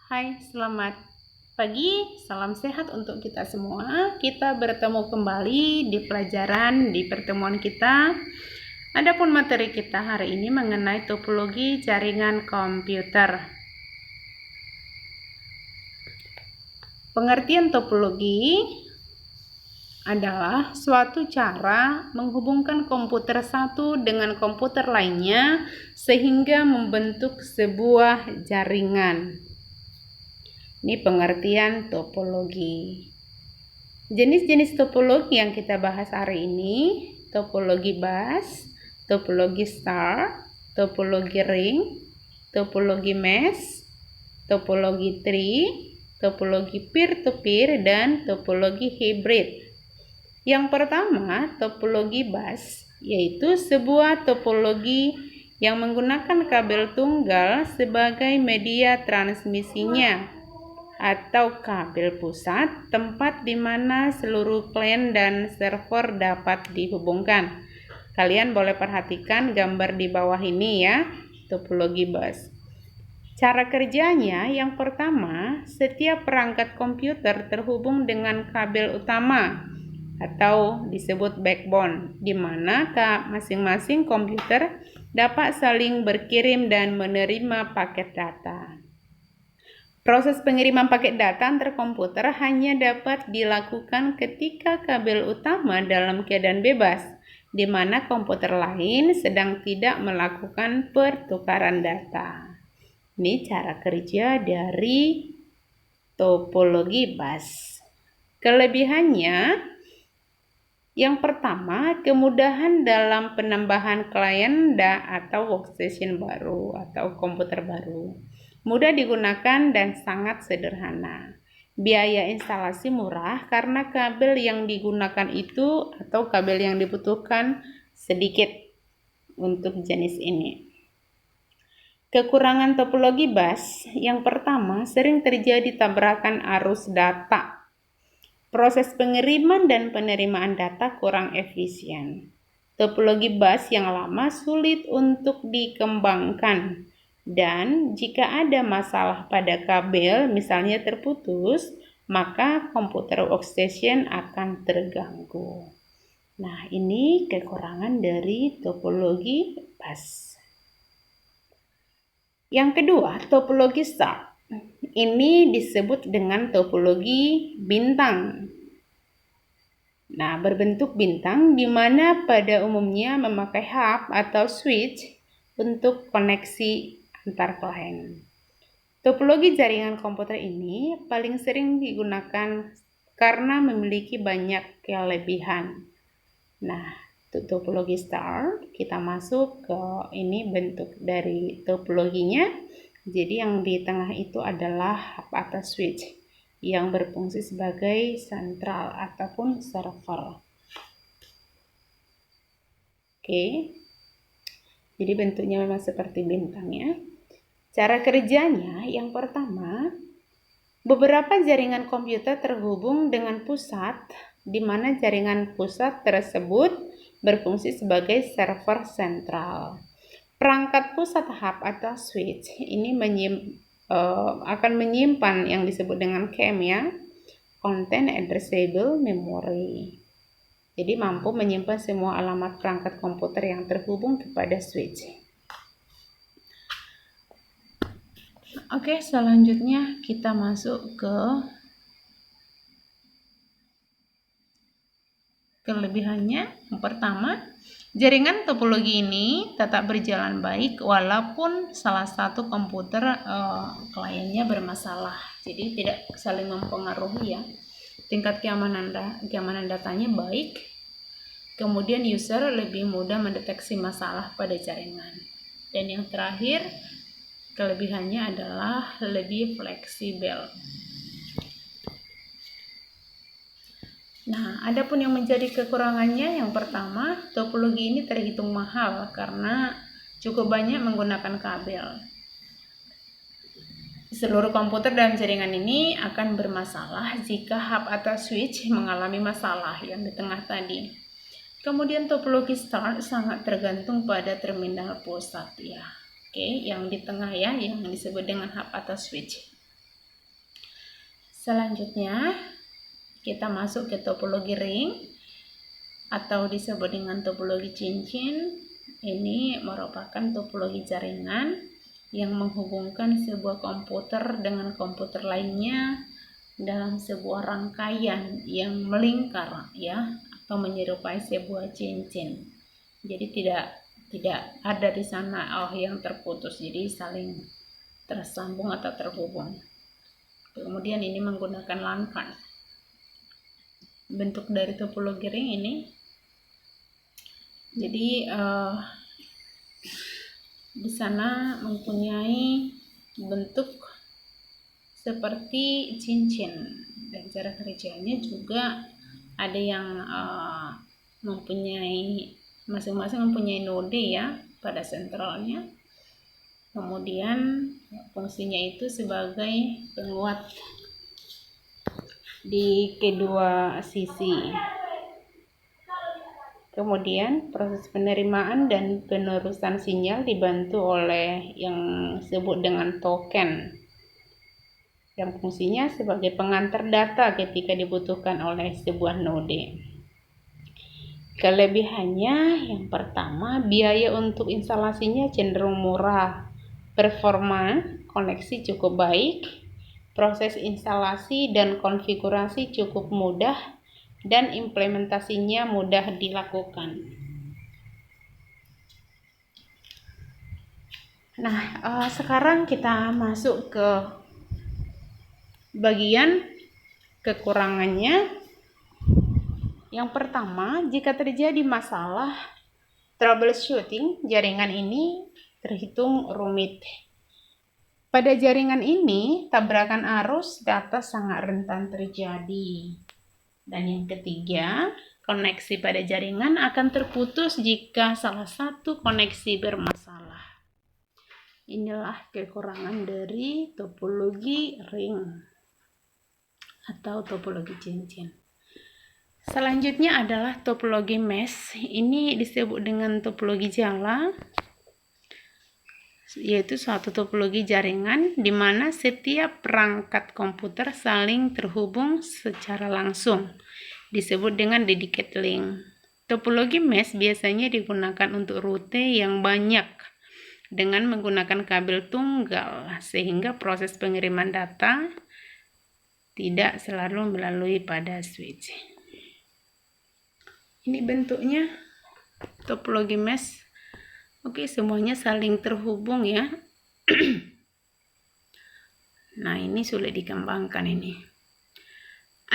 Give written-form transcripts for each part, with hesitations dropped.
Hai, selamat pagi, salam sehat untuk kita semua. Kita bertemu kembali di pelajaran di pertemuan kita. Adapun materi kita hari ini mengenai topologi jaringan komputer. Pengertian topologi adalah suatu cara menghubungkan komputer satu dengan komputer lainnya sehingga membentuk sebuah jaringan. Ini pengertian topologi. Jenis-jenis topologi yang kita bahas hari ini, topologi bus, topologi star, topologi ring, topologi mesh, topologi tree, topologi peer-to-peer, dan topologi hybrid. Yang pertama, topologi bus, yaitu sebuah topologi yang menggunakan kabel tunggal sebagai media transmisinya, atau kabel pusat, tempat di mana seluruh klien dan server dapat dihubungkan. Kalian boleh perhatikan gambar di bawah ini ya, topologi bus. Cara kerjanya yang pertama, setiap perangkat komputer terhubung dengan kabel utama atau disebut backbone, di mana masing-masing komputer dapat saling berkirim dan menerima paket data. Proses pengiriman paket data antar komputer hanya dapat dilakukan ketika kabel utama dalam keadaan bebas, di mana komputer lain sedang tidak melakukan pertukaran data. Ini cara kerja dari topologi bus. Kelebihannya, yang pertama, kemudahan dalam penambahan klien atau workstation baru atau komputer baru. Mudah digunakan dan sangat sederhana. Biaya instalasi murah karena kabel yang digunakan itu atau kabel yang dibutuhkan sedikit untuk jenis ini. Kekurangan topologi bus, yang pertama, sering terjadi tabrakan arus data. Proses pengiriman dan penerimaan data kurang efisien. Topologi bus yang lama sulit untuk dikembangkan. Dan jika ada masalah pada kabel, misalnya terputus, maka komputer workstation akan terganggu. Nah, ini kekurangan dari topologi bus. Yang kedua, topologi star. Ini disebut dengan topologi bintang. Nah, berbentuk bintang di mana pada umumnya memakai hub atau switch untuk koneksi antar klien. Topologi jaringan komputer ini paling sering digunakan karena memiliki banyak kelebihan. Nah, untuk topologi star, kita masuk ke ini bentuk dari topologinya. Jadi yang di tengah itu adalah hub atau switch yang berfungsi sebagai sentral ataupun server. Oke. Jadi bentuknya memang seperti bintang ya. Cara kerjanya yang pertama, beberapa jaringan komputer terhubung dengan pusat, di mana jaringan pusat tersebut berfungsi sebagai server sentral. Perangkat pusat hub atau switch ini akan menyimpan yang disebut dengan CAM ya, Content Addressable Memory. Jadi mampu menyimpan semua alamat perangkat komputer yang terhubung kepada switch. Oke, selanjutnya kita masuk ke kelebihannya. Yang pertama, jaringan topologi ini tetap berjalan baik walaupun salah satu komputer kliennya bermasalah. Jadi tidak saling mempengaruhi ya. Tingkat keamanan datanya baik. Kemudian user lebih mudah mendeteksi masalah pada jaringan. Dan yang terakhir, kelebihannya adalah lebih fleksibel. Nah, adapun yang menjadi kekurangannya, yang pertama, topologi ini terhitung mahal karena cukup banyak menggunakan kabel. Seluruh komputer dalam jaringan ini akan bermasalah jika hub atau switch mengalami masalah yang di tengah tadi. Kemudian topologi star sangat tergantung pada terminal pusat ya. Oke, yang di tengah ya, yang disebut dengan hub atau switch. Selanjutnya, kita masuk ke topologi ring atau disebut dengan topologi cincin. Ini merupakan topologi jaringan yang menghubungkan sebuah komputer dengan komputer lainnya dalam sebuah rangkaian yang melingkar, ya, atau menyerupai sebuah cincin. Jadi tidak ada di sana yang terputus, jadi saling tersambung atau terhubung. Kemudian ini menggunakan LAN. Bentuk dari topologi ring ini, jadi di sana mempunyai bentuk seperti cincin, dan cara kerjanya juga ada yang mempunyai masing-masing mempunyai node, ya, pada sentralnya. Kemudian fungsinya itu sebagai penguat di kedua sisi. Kemudian proses penerimaan dan penerusan sinyal dibantu oleh yang disebut dengan token, yang fungsinya sebagai pengantar data ketika dibutuhkan oleh sebuah node. Kelebihannya, yang pertama, biaya untuk instalasinya cenderung murah, performa koneksi cukup baik, proses instalasi dan konfigurasi cukup mudah, dan implementasinya mudah dilakukan. Nah, sekarang kita masuk ke bagian kekurangannya. Yang pertama, jika terjadi masalah troubleshooting, jaringan ini terhitung rumit. Pada jaringan ini, tabrakan arus data sangat rentan terjadi. Dan yang ketiga, koneksi pada jaringan akan terputus jika salah satu koneksi bermasalah. Inilah kekurangan dari topologi ring atau topologi cincin. Selanjutnya adalah topologi mesh. Ini disebut dengan topologi jala, yaitu suatu topologi jaringan di mana setiap perangkat komputer saling terhubung secara langsung, disebut dengan dedicated link. Topologi mesh biasanya digunakan untuk rute yang banyak dengan menggunakan kabel tunggal, sehingga proses pengiriman data tidak selalu melalui pada switch. Ini bentuknya topologi mesh. Oke, semuanya saling terhubung, ya. Nah, ini sulit dikembangkan ini.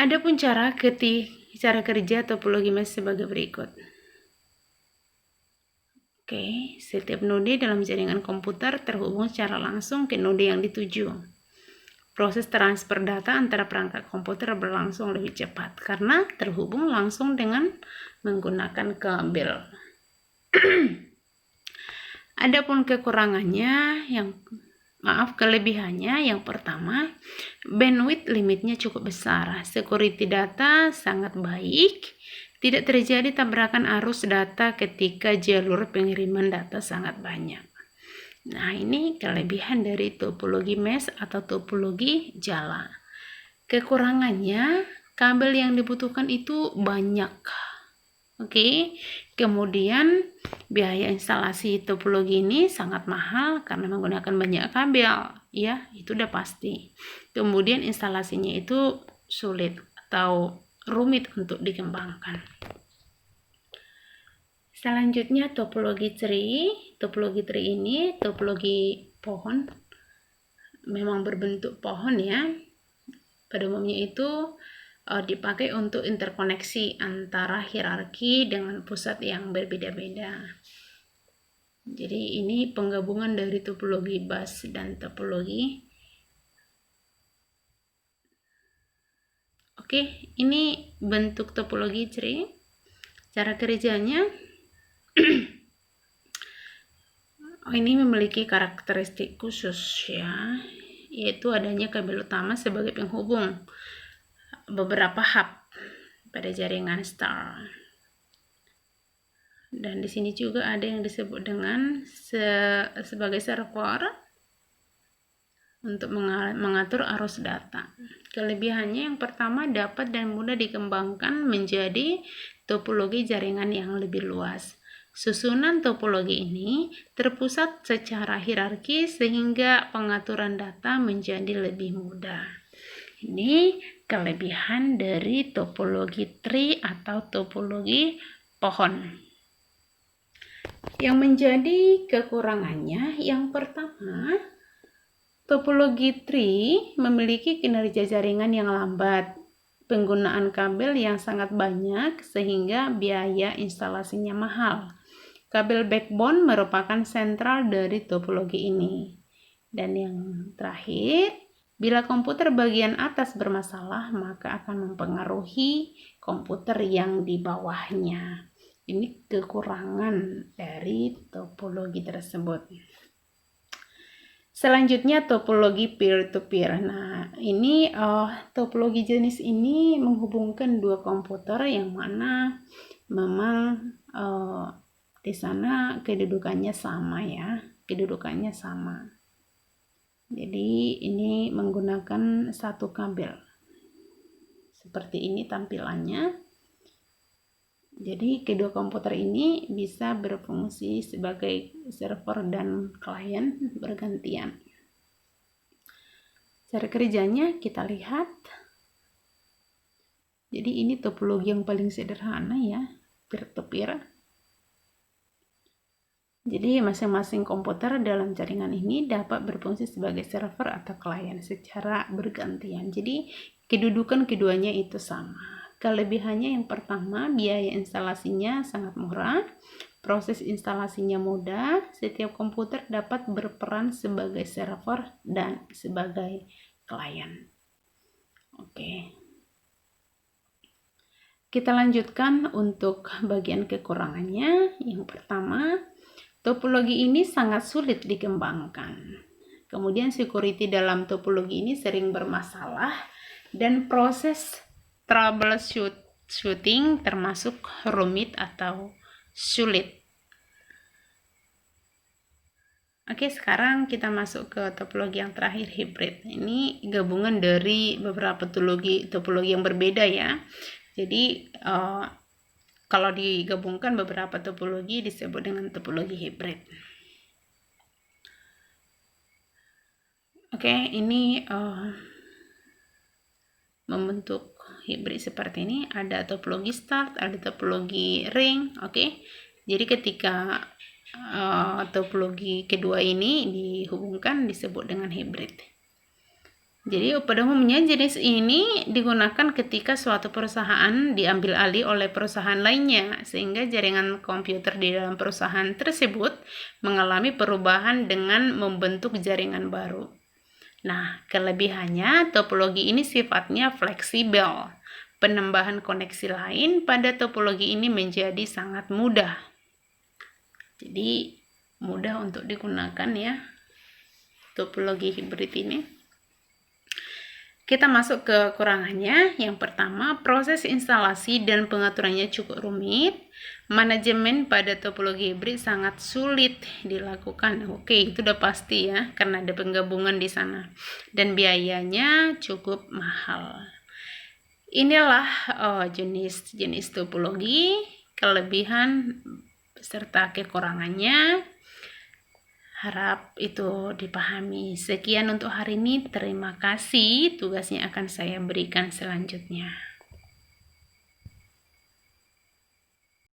Adapun cara kerja topologi mesh sebagai berikut. Oke, setiap node dalam jaringan komputer terhubung secara langsung ke node yang dituju. Proses transfer data antara perangkat komputer berlangsung lebih cepat karena terhubung langsung dengan menggunakan kabel. Adapun kelebihannya, yang pertama, bandwidth limitnya cukup besar, security data sangat baik, tidak terjadi tabrakan arus data ketika jalur pengiriman data sangat banyak. Nah, ini kelebihan dari topologi mesh atau topologi jala. Kekurangannya, kabel yang dibutuhkan itu banyak. Oke, kemudian biaya instalasi topologi ini sangat mahal karena menggunakan banyak kabel, ya, itu udah pasti. Kemudian instalasinya itu sulit atau rumit untuk dikembangkan. Selanjutnya topologi tree. Topologi tree ini topologi pohon, memang berbentuk pohon, ya. Pada umumnya itu dipakai untuk interkoneksi antara hierarki dengan pusat yang berbeda-beda. Jadi ini penggabungan dari topologi bus dan topologi. Oke, ini bentuk topologi tree. Cara kerjanya ini memiliki karakteristik khusus, ya, yaitu adanya kabel utama sebagai penghubung beberapa hub pada jaringan star. Dan di sini juga ada yang disebut dengan sebagai server. untuk mengatur arus data. Kelebihannya yang pertama, dapat dan mudah dikembangkan menjadi topologi jaringan yang lebih luas. Susunan topologi ini terpusat secara hierarkis sehingga pengaturan data menjadi lebih mudah. Ini kelebihan dari topologi tree atau topologi pohon. Yang menjadi kekurangannya, yang pertama, topologi tree memiliki kinerja jaringan yang lambat, penggunaan kabel yang sangat banyak sehingga biaya instalasinya mahal. Kabel backbone merupakan sentral dari topologi ini. Dan yang terakhir, bila komputer bagian atas bermasalah, maka akan mempengaruhi komputer yang di bawahnya. Ini kekurangan dari topologi tersebut. Selanjutnya topologi peer-to-peer. Nah, ini topologi jenis ini menghubungkan dua komputer yang mana memang di sana kedudukannya sama ya, kedudukannya sama. Jadi ini menggunakan satu kabel. Seperti ini tampilannya. Jadi kedua komputer ini bisa berfungsi sebagai server dan klien bergantian. Cara kerjanya kita lihat. Jadi ini topologi yang paling sederhana ya, peer-to-peer. Jadi masing-masing komputer dalam jaringan ini dapat berfungsi sebagai server atau klien secara bergantian. Jadi kedudukan keduanya itu sama. Kelebihannya yang pertama, biaya instalasinya sangat murah, proses instalasinya mudah, setiap komputer dapat berperan sebagai server dan sebagai klien. Oke. Kita lanjutkan untuk bagian kekurangannya. Yang pertama, topologi ini sangat sulit dikembangkan. Kemudian security dalam topologi ini sering bermasalah dan proses troubleshooting termasuk rumit atau sulit. Oke, sekarang kita masuk ke topologi yang terakhir, hybrid. Ini gabungan dari beberapa topologi yang berbeda ya. Jadi kalau digabungkan beberapa topologi disebut dengan topologi hybrid. Oke, ini membentuk hybrid seperti ini. Ada topologi start, ada topologi ring. Oke, jadi ketika topologi kedua ini dihubungkan disebut dengan hybrid. Jadi pada umumnya jenis ini digunakan ketika suatu perusahaan diambil alih oleh perusahaan lainnya, sehingga jaringan komputer di dalam perusahaan tersebut mengalami perubahan dengan membentuk jaringan baru. Nah, kelebihannya topologi ini sifatnya fleksibel. Penambahan koneksi lain pada topologi ini menjadi sangat mudah. Jadi mudah untuk digunakan ya topologi hybrid ini. Kita masuk ke kekurangannya. Yang pertama, proses instalasi dan pengaturannya cukup rumit. Manajemen pada topologi hybrid sangat sulit dilakukan. Oke, itu udah pasti ya, karena ada penggabungan di sana. Dan biayanya cukup mahal. Inilah jenis-jenis topologi, kelebihan serta kekurangannya. Harap itu dipahami. Sekian untuk hari ini. Terima kasih. Tugasnya akan saya berikan selanjutnya.